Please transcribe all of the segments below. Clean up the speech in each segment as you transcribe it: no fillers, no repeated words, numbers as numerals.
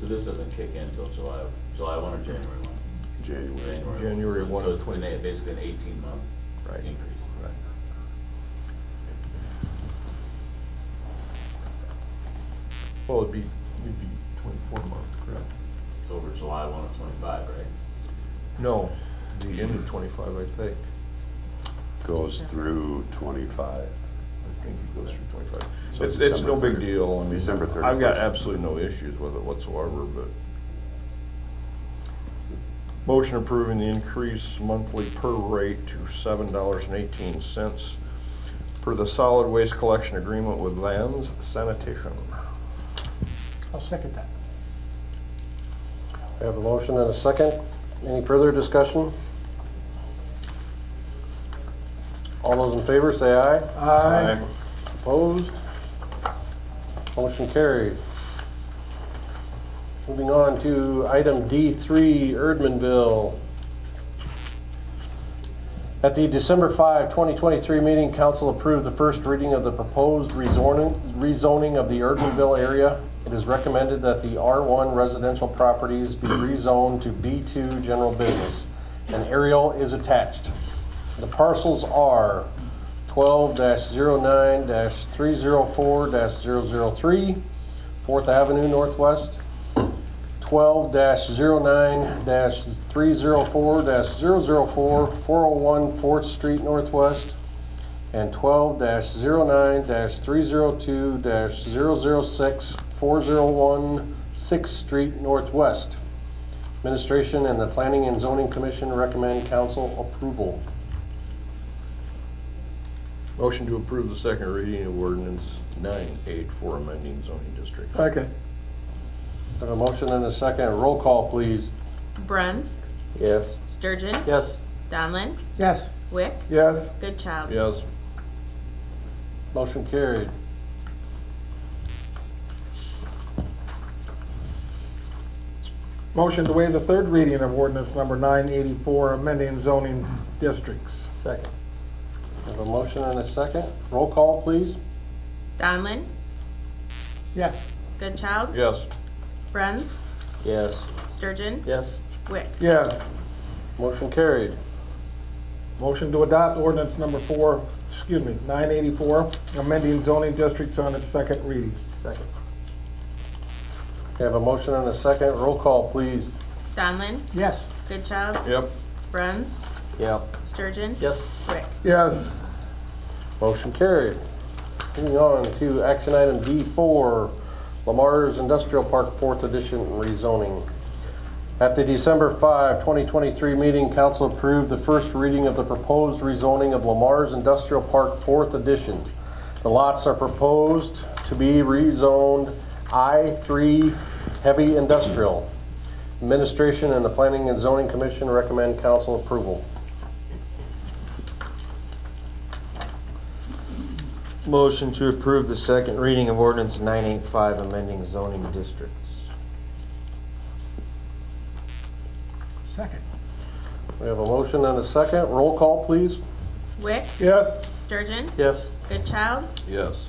this doesn't kick in until July 1 or January 1? January 1 So of it's 20. basically an 18-month Right. increase. Right. Well, it'd be 24 months, correct? It's over July 1 of 25, right? No, the end of 25, I think. Goes through 25. I think it goes through 25. So It's December no big 30 deal. I mean, December 31st. I've got absolutely no issues with it whatsoever, but. Motion approving the increase monthly per rate to $7.18 per the solid waste collection agreement with Lands Sanitation. I'll second that. We have a motion and a second. Any further discussion? All those in favor say aye. Aye. Opposed? Motion carried. Moving on to item D3, Erdmannville. At the December 5, 2023 meeting, council approved the first reading of the proposed rezoning of the Erdmannville area. It is recommended that the R1 residential properties be rezoned to B2 general business. An aerial is attached. The parcels are 12-09-304-003, 4th Avenue Northwest, 12-09-304-004, 401 4th Street Northwest, and 12-09-302-006, 401 6th Street Northwest. Administration and the Planning and Zoning Commission recommend council approval. Motion to approve the second reading of ordinance 984 amending zoning district. Second. I have a motion and a second. Roll call, please. Bruns, Yes. Sturgeon, Yes. Donlin, Yes. Wick, Yes. Goodchild. Yes. Motion carried. Motion to waive the third reading of ordinance number 984, amending zoning districts. Second. I have a motion and a second. Roll call, please. Donlin, Yes. Goodchild, Yes. Bruns, Yes. Sturgeon, Yes. Wick. Yes. Motion carried. Motion to adopt ordinance number 984, amending zoning districts on its second reading. Second. We have a motion and a second. Roll call, please. Donlin, Yes. Goodchild, Yep. Bruns, Yep. Sturgeon, Yes. Wick. Yes. Motion carried. Moving on to action item D4, Lamar's Industrial Park 4th Edition rezoning. At the December 5, 2023 meeting, council approved the first reading of the proposed rezoning of Lamar's Industrial Park 4th Edition. The lots are proposed to be rezoned I3 Heavy Industrial. Administration and the Planning and Zoning Commission recommend council approval. Motion to approve the second reading of ordinance 985 amending zoning districts. Second. We have a motion and a second. Roll call, please. Wick, Yes. Sturgeon, Yes. Goodchild, Yes.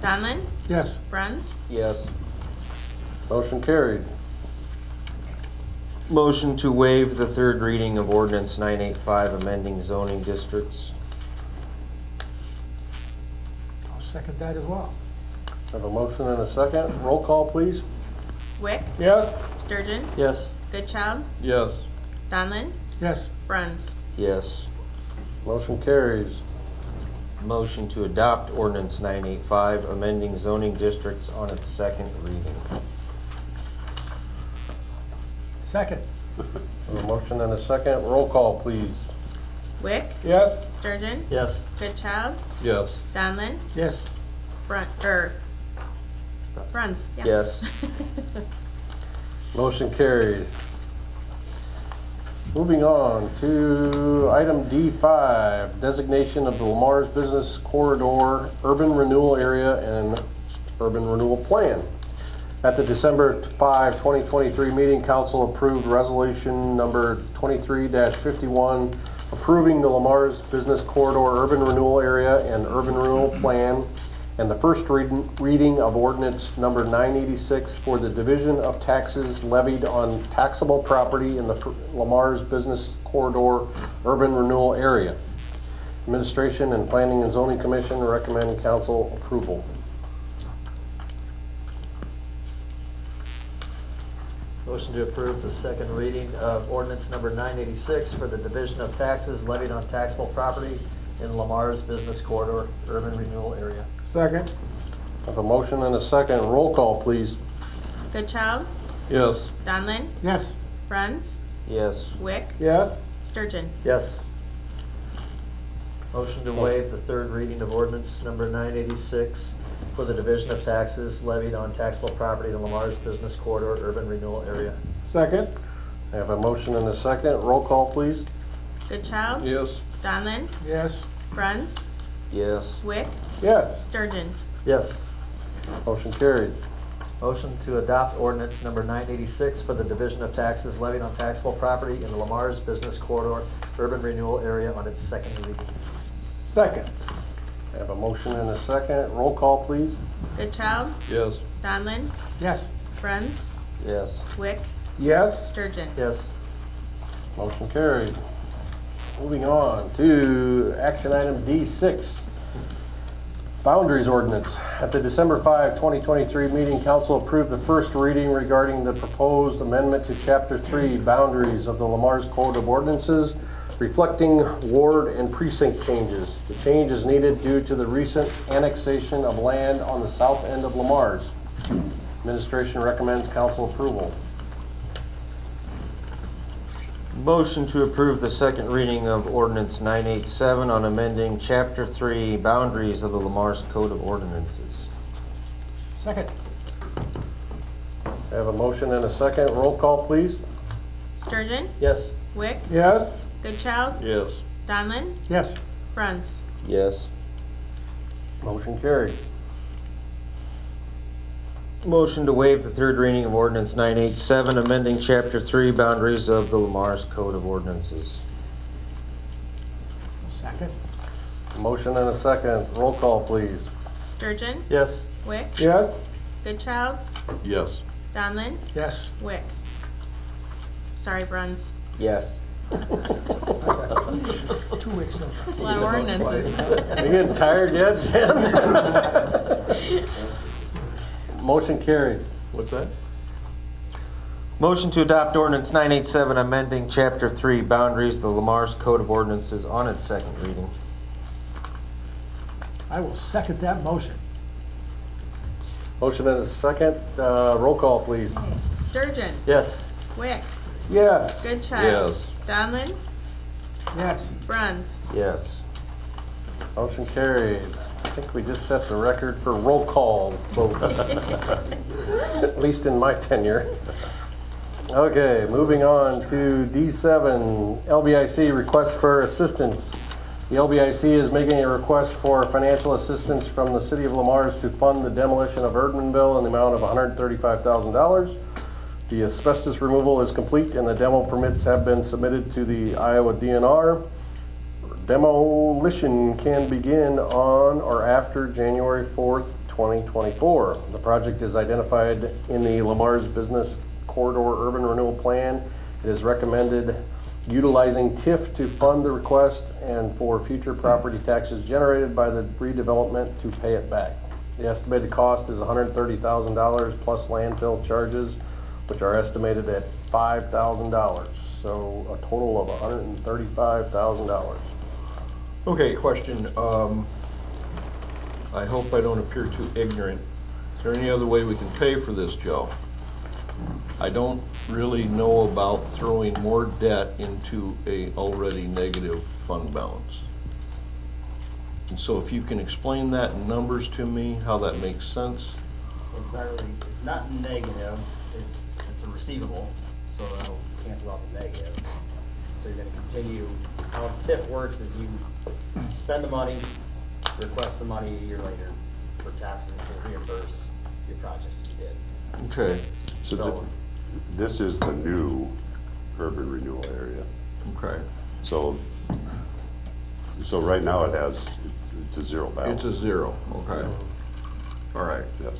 Donlin, Yes. Bruns, Yes. Motion carried. Motion to waive the third reading of ordinance 985 amending zoning districts. I'll second that as well. I have a motion and a second. Roll call, please. Wick, Yes. Sturgeon, Yes. Goodchild, Yes. Donlin, Yes. Bruns. Yes. Motion carries. Motion to adopt ordinance 985 amending zoning districts on its second reading. Second. I have a motion and a second. Roll call, please. Wick, Yes. Sturgeon, Yes. Goodchild, Yes. Donlin, Yes. Bruns. Yeah. Yes. Motion carries. Moving on to item D5, designation of the Lamar's Business Corridor Urban Renewal Area and Urban Renewal Plan. At the December 5, 2023 meeting, council approved resolution number 23-51 approving the Lamar's Business Corridor Urban Renewal Area and Urban Renewal Plan and the first reading of ordinance number 986 for the division of taxes levied on taxable property in the Lamar's Business Corridor Urban Renewal Area. Administration and Planning and Zoning Commission recommend council approval. Motion to approve the second reading of ordinance number 986 for the division of taxes levied on taxable property in Lamar's Business Corridor Urban Renewal Area. Second. I have a motion and a second. Roll call, please. Goodchild, Yes. Donlin, Yes. Bruns, Yes. Wick, Yes. Sturgeon. Yes. Motion to waive the third reading of ordinance number 986 for the division of taxes levied on taxable property in Lamar's Business Corridor Urban Renewal Area. Second. I have a motion and a second. Roll call, please. Goodchild, Yes. Donlin, Yes. Bruns, Yes. Wick, Yes. Sturgeon. Yes. Motion carried. Motion to adopt ordinance number 986 for the division of taxes levied on taxable property in the Lamar's Business Corridor Urban Renewal Area on its second reading. Second. I have a motion and a second. Roll call, please. Goodchild, Yes. Donlin, Yes. Bruns, Yes. Wick, Yes. Sturgeon. Yes. Motion carried. Moving on to action item D6, boundaries ordinance. At the December 5, 2023 meeting, council approved the first reading regarding the proposed amendment to Chapter 3, boundaries of the Lamar's Code of Ordinances, reflecting ward and precinct changes. The change is needed due to the recent annexation of land on the south end of Lamar's. Administration recommends council approval. Motion to approve the second reading of ordinance 987 on amending Chapter 3 boundaries of the Lamar's Code of Ordinances. Second. I have a motion and a second. Roll call, please. Sturgeon, Yes. Wick, Yes. Goodchild, Yes. Donlin, Yes. Bruns. Yes. Motion carried. Motion to waive the third reading of ordinance 987 amending Chapter 3 boundaries of the Lamar's Code of Ordinances. Second. Motion and a second. Roll call, please. Sturgeon, Yes. Wick, Yes. Goodchild, Yes. Donlin, Yes. Wick. Sorry, Bruns. Yes. 2 weeks notice. There's a lot of ordinances. Are you getting tired yet, Jen? Motion carried. What's that? Motion to adopt ordinance 987 amending Chapter 3 boundaries of the Lamar's Code of Ordinances on its second reading. I will second that motion. Motion and a second. Roll call, please. Sturgeon, Yes. Wick, Yes. Goodchild, Yes. Donlin, Yes. Bruns. Yes. Motion carried. I think we just set the record for roll calls, folks. At least in my tenure. Okay, moving on to D7, LBIC request for assistance. The LBIC is making a request for financial assistance from the City of Lamar's to fund the demolition of Erdmannville in the amount of $135,000. The asbestos removal is complete and the demo permits have been submitted to the Iowa DNR. Demolition can begin on or after January 4th, 2024. The project is identified in the Lamar's Business Corridor Urban Renewal Plan. It is recommended utilizing TIF to fund the request and for future property taxes generated by the redevelopment to pay it back. The estimated cost is $130,000 plus landfill charges, which are estimated at $5,000. So a total of $135,000. Okay, question. I hope I don't appear too ignorant. Is there any other way we can pay for this, Joe? I don't really know about throwing more debt into a already negative fund balance. And so if you can explain that in numbers to me, how that makes sense. It's not really, it's not negative, it's a receivable, so that'll cancel out the negative. So you're gonna continue, how TIF works is you spend the money, request the money a year later for taxes to reimburse your projects that you did. Okay, So this is the new urban renewal area. okay. So right now it's a zero balance. It's a zero, okay. All right. Yep.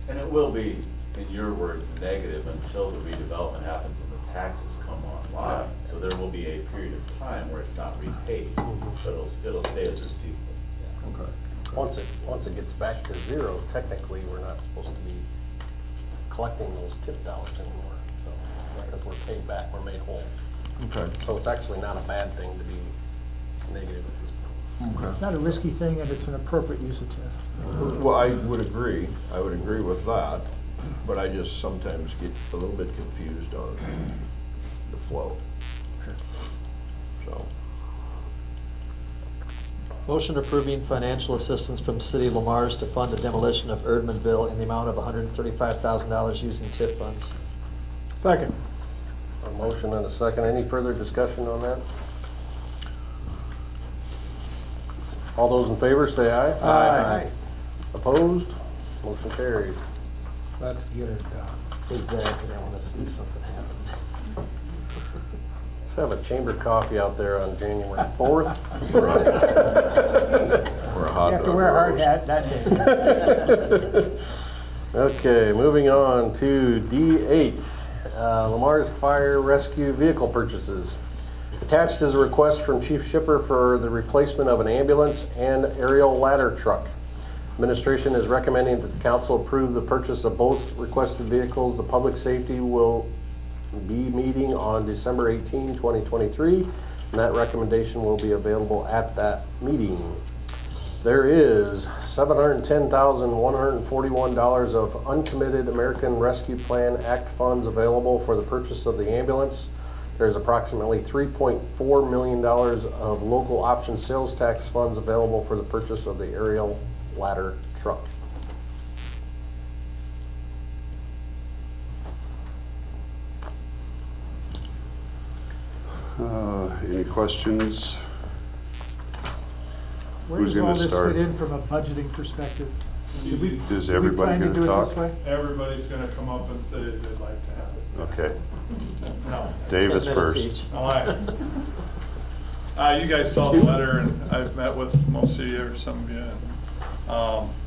And it will be, in your words, negative until the redevelopment happens and the taxes come online. So there will be a period of time where it's not repaid, but it'll stay as receivable. Okay. Once it gets back to zero, technically, we're not supposed to be collecting those tip dollars anymore. So, because we're paid back, we're made whole. Okay. So it's actually not a bad thing to be negative at this point. Okay. It's not a risky thing and it's an appropriate use of TIF. Well, I would agree with that, but I just sometimes get a little bit confused on the flow. So, Motion approving financial assistance from the City of Lamar's to fund the demolition of Erdmannville in the amount of $135,000 using TIF funds. Second. A motion and a second. Any further discussion on that? All those in favor say aye. Aye. Opposed? Motion carried. Let's get it done. Exactly, I want to see something happen. Let's have a chamber coffee out there on January 4th. or a hot You have to dog wear a hard roast. hat that day. Okay, moving on to D8, Lamar's Fire Rescue Vehicle Purchases. Attached is a request from Chief Shipper for the replacement of an ambulance and aerial ladder truck. Administration is recommending that the council approve the purchase of both requested vehicles. The public safety will be meeting on December 18, 2023, and that recommendation will be available at that meeting. There is $710,141 of uncommitted American Rescue Plan Act funds available for the purchase of the ambulance. There's approximately $3.4 million of local option sales tax funds available for the purchase of the aerial ladder truck. Any questions? Where Who's does all gonna this start? fit in from a budgeting perspective? Did we- Is did we everybody plan to gonna do it talk? this way? Everybody's gonna come up and say they'd like to have it. Okay, No. Davis 10 minutes first. each. All right. You guys saw the letter, and I've met with most of you, or some of you. And,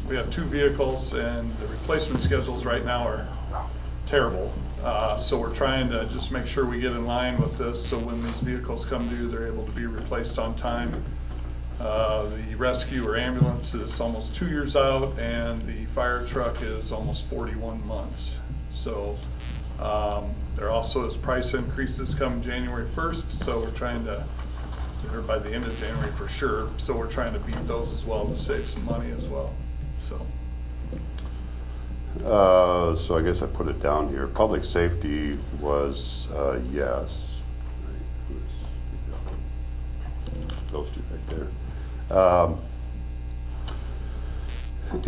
we have two vehicles, and the replacement schedules right now are terrible. So we're trying to just make sure we get in line with this, so when these vehicles come due, they're able to be replaced on time. The rescue or ambulance is almost 2 years out, and the fire truck is almost 41 months. So there also is price increases come January 1st, so we're trying to, or by the end of January for sure, so we're trying to beat those as well to save some money as well, so. So I guess I put it down here. Public safety was yes. Those two right there.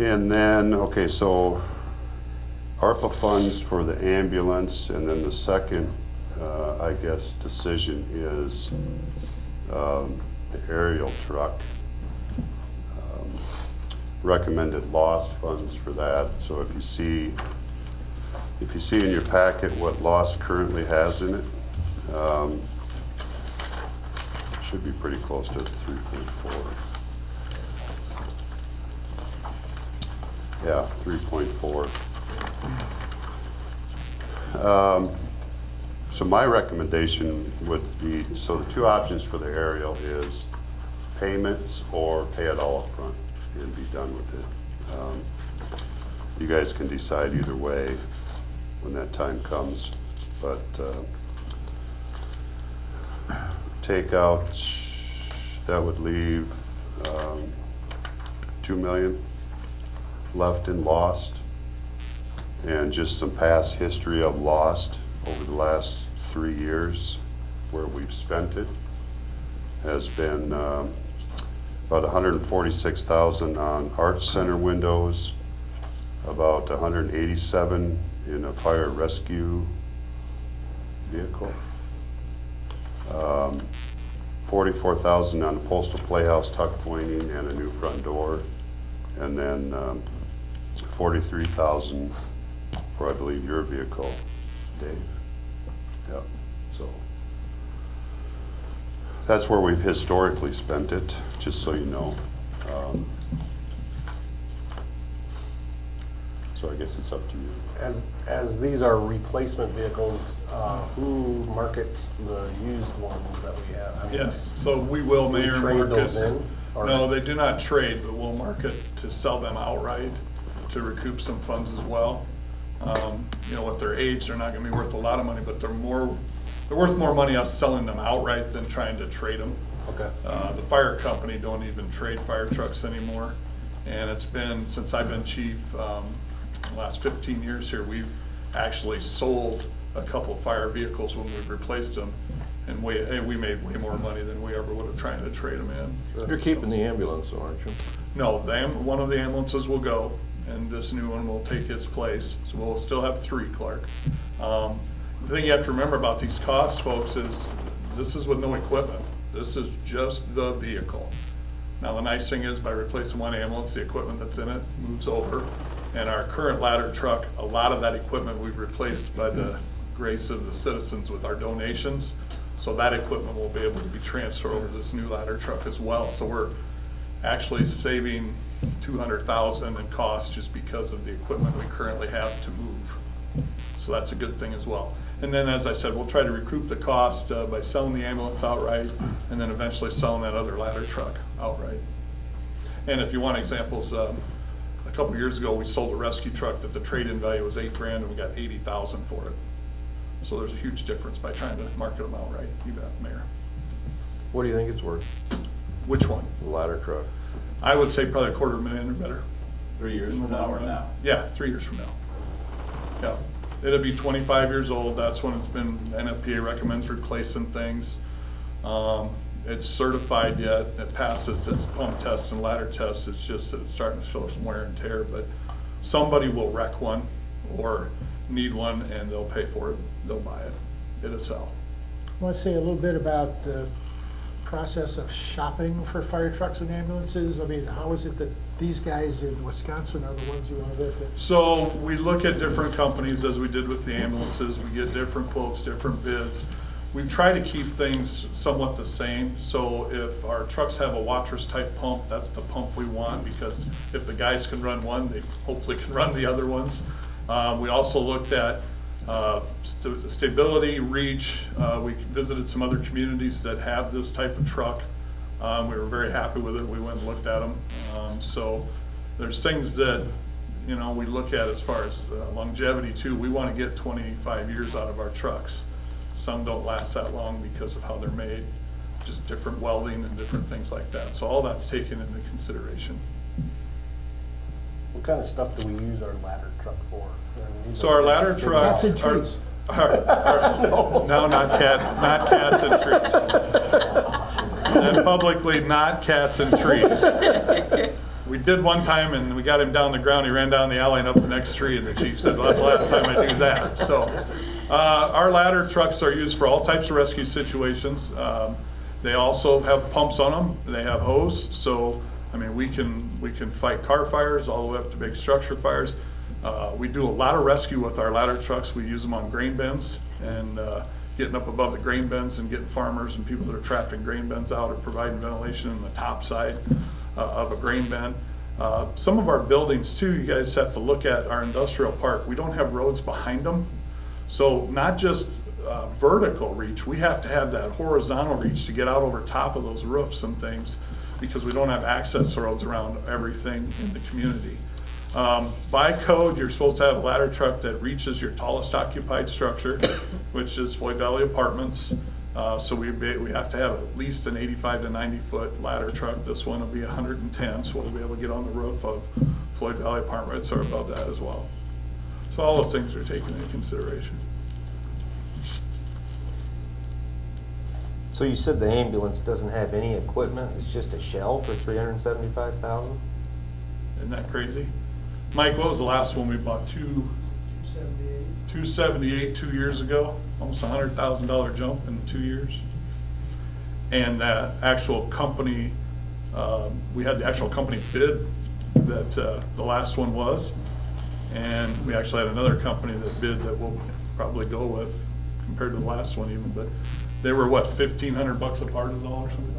And then, okay, so ARPA funds for the ambulance, and then the second, I guess, decision is the aerial truck. Recommended lost funds for that. So if you see in your packet what lost currently has in it, should be pretty close to 3.4. Yeah, 3.4. So my recommendation would be, so the two options for the aerial is payments or pay it all up front and be done with it. You guys can decide either way when that time comes, but take out, that would leave 2 million left in lost, and just some past history of lost over the last 3 years where we've spent it has been about $146,000 on Arts Center windows, about $187,000 in a fire rescue vehicle, $44,000 on the Postal Playhouse tuck pointing and a new front door, and then $43,000 for, I believe, your vehicle, Dave. Yep. So that's where we've historically spent it, just so you know. so I guess it's up to you. As these are replacement vehicles, who markets the used ones that we have? I mean, Yes, so we will, we Mayor trade Marcus. those in, or- No, they do not trade, but we'll market to sell them outright to recoup some funds as well. You know, with their age, they're not gonna be worth a lot of money, but they're worth more money us selling them outright than trying to trade them. Okay. The fire company don't even trade fire trucks anymore. And it's been, since I've been chief, the last 15 years here, we've actually sold a couple of fire vehicles when we've replaced them. And we made way more money than we ever would have tried to trade them in. You're keeping the ambulance, though, aren't you? No, one of the ambulances will go, and this new one will take its place. So we'll still have 3, Clark. The thing you have to remember about these costs, folks, is this is with no equipment. This is just the vehicle. Now, the nice thing is by replacing one ambulance, the equipment that's in it moves over. And our current ladder truck, a lot of that equipment we've replaced by the grace of the citizens with our donations. So that equipment will be able to be transferred over to this new ladder truck as well. So we're actually saving $200,000 in cost just because of the equipment we currently have to move. So that's a good thing as well. And then, as I said, we'll try to recoup the cost by selling the ambulance outright and then eventually selling that other ladder truck outright. And if you want examples, a couple years ago, we sold a rescue truck that the trade-in value was $8,000 and we got $80,000 for it. So there's a huge difference by trying to market them outright. You bet, Mayor. What do you think it's worth, Which one? the ladder truck? I would say probably $250,000 or better. 3 years from now or now? Yeah, 3 years from now. Yeah, it'll be 25 years old. That's when it's been, NFPA recommends replacing things. It's certified yet. It passes its pump test and ladder test. It's just that it's starting to show some wear and tear, but somebody will wreck one or need one and they'll pay for it. They'll buy it. It'll sell. I want to say a little bit about the process of shopping for fire trucks and ambulances. I mean, how is it that these guys in Wisconsin are the ones you want to work with? So we look at different companies as we did with the ambulances. We get different quotes, different bids. We try to keep things somewhat the same. So if our trucks have a Watrous type pump, that's the pump we want, because if the guys can run one, they hopefully can run the other ones. We also looked at stability, reach. We visited some other communities that have this type of truck. We were very happy with it. We went and looked at them. So there's things that, you know, we look at as far as longevity too. We want to get 25 years out of our trucks. Some don't last that long because of how they're made, just different welding and different things like that. So all that's taken into consideration. What kind of stuff do we use our ladder truck for? So our ladder trucks Cats and are, trees. no, not cats and trees. And publicly, not cats and trees. We did one time and we got him down the ground, he ran down the alley and up the next tree, and the chief said, well, that's the last time I do that. So our ladder trucks are used for all types of rescue situations. They also have pumps on them, they have hose, so I mean, we can fight car fires all the way up to big structure fires. We do a lot of rescue with our ladder trucks. We use them on grain bins and getting up above the grain bins and getting farmers and people that are trapped in grain bins out, or providing ventilation in the top side of a grain bin. Some of our buildings too, you guys have to look at our industrial park. We don't have roads behind them. So not just vertical reach, we have to have that horizontal reach to get out over top of those roofs and things, because we don't have access roads around everything in the community. By code, you're supposed to have a ladder truck that reaches your tallest occupied structure, which is Floyd Valley Apartments. So we have to have at least an 85 to 90 foot ladder truck. This one will be 110, so we'll be able to get on the roof of Floyd Valley Apartments or above that as well. So all those things are taken into consideration. So you said the ambulance doesn't have any equipment, it's just a shell for $375,000? Isn't that crazy? Mike, what was the last one we bought? 278 2 years ago, almost $100,000 jump in 2 years. And that actual company, we had the actual company bid that the last one was, and we actually had another company that bid that we'll probably go with compared to the last one even, but they were what, $1,500 a part is all or something?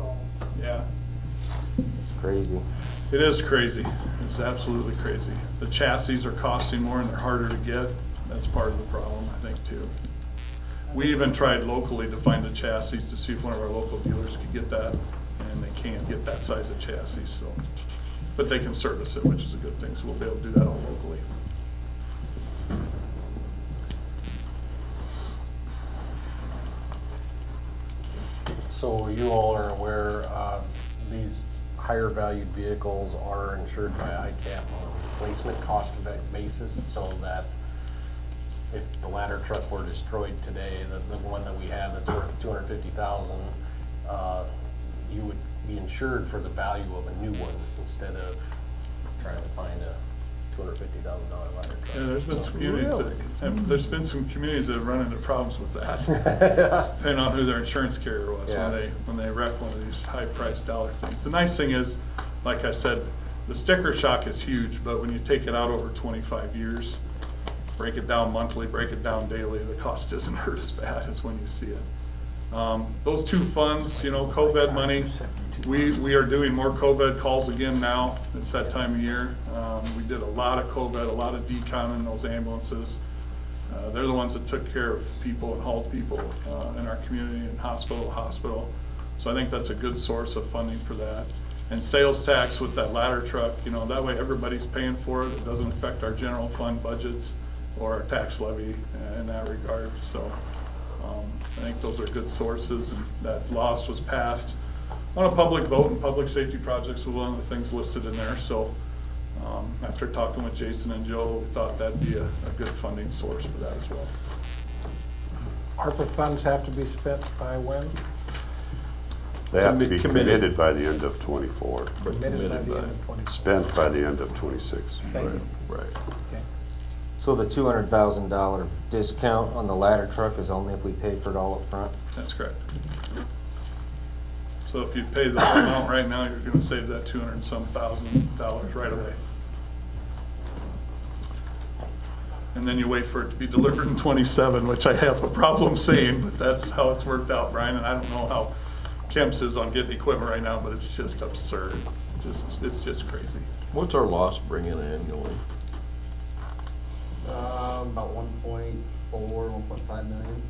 Yeah. It's crazy. It is crazy. It's absolutely crazy. The chassis are costing more and they're harder to get. That's part of the problem, I think, too. We even tried locally to find the chassis to see if one of our local dealers could get that, and they can't get that size of chassis, so. But they can service it, which is a good thing, so we'll be able to do that all locally. So you all are aware, these higher valued vehicles are insured by ICAP on a replacement cost basis, so that if the ladder truck were destroyed today, the one that we have that's worth $250,000, you would be insured for the value of a new one instead of trying to find a $250,000 ladder truck. Yeah, there's been some communities that have run into problems with that, depending on who their insurance carrier was Yeah. when they wreck one of these high-priced dollar things. The nice thing is, like I said, the sticker shock is huge, but when you take it out over 25 years, break it down monthly, break it down daily, the cost isn't hurt as bad as when you see it. Those two funds, you know, COVID money, we are doing more COVID calls again now. It's that time of year. We did a lot of COVID, a lot of decon in those ambulances. They're the ones that took care of people and hauled people in our community and hospital to hospital. So I think that's a good source of funding for that. And sales tax with that ladder truck, you know, that way everybody's paying for it. It doesn't affect our general fund budgets or our tax levy in that regard. So I think those are good sources, and that lost was passed on a public vote, and public safety projects was one of the things listed in there. So after talking with Jason and Joe, we thought that'd be a good funding source for that as well. ARPA funds have to be spent by when? They have to be committed by the end of '24, Committed by the end of 2020. spent by the end of '26. Thank you. Right. Okay. So the $200,000 discount on the ladder truck is only if we pay for it all up front? That's correct. So if you pay the amount right now, you're gonna save that $200 and some thousand right away. And then you wait for it to be delivered in '27, which I have a problem saying, but that's how it's worked out, Brian, and I don't know how Kemp's is on getting equipment right now, but it's just absurd. It's just crazy. What's our loss bring in annually? About 1.4, 1.5 million.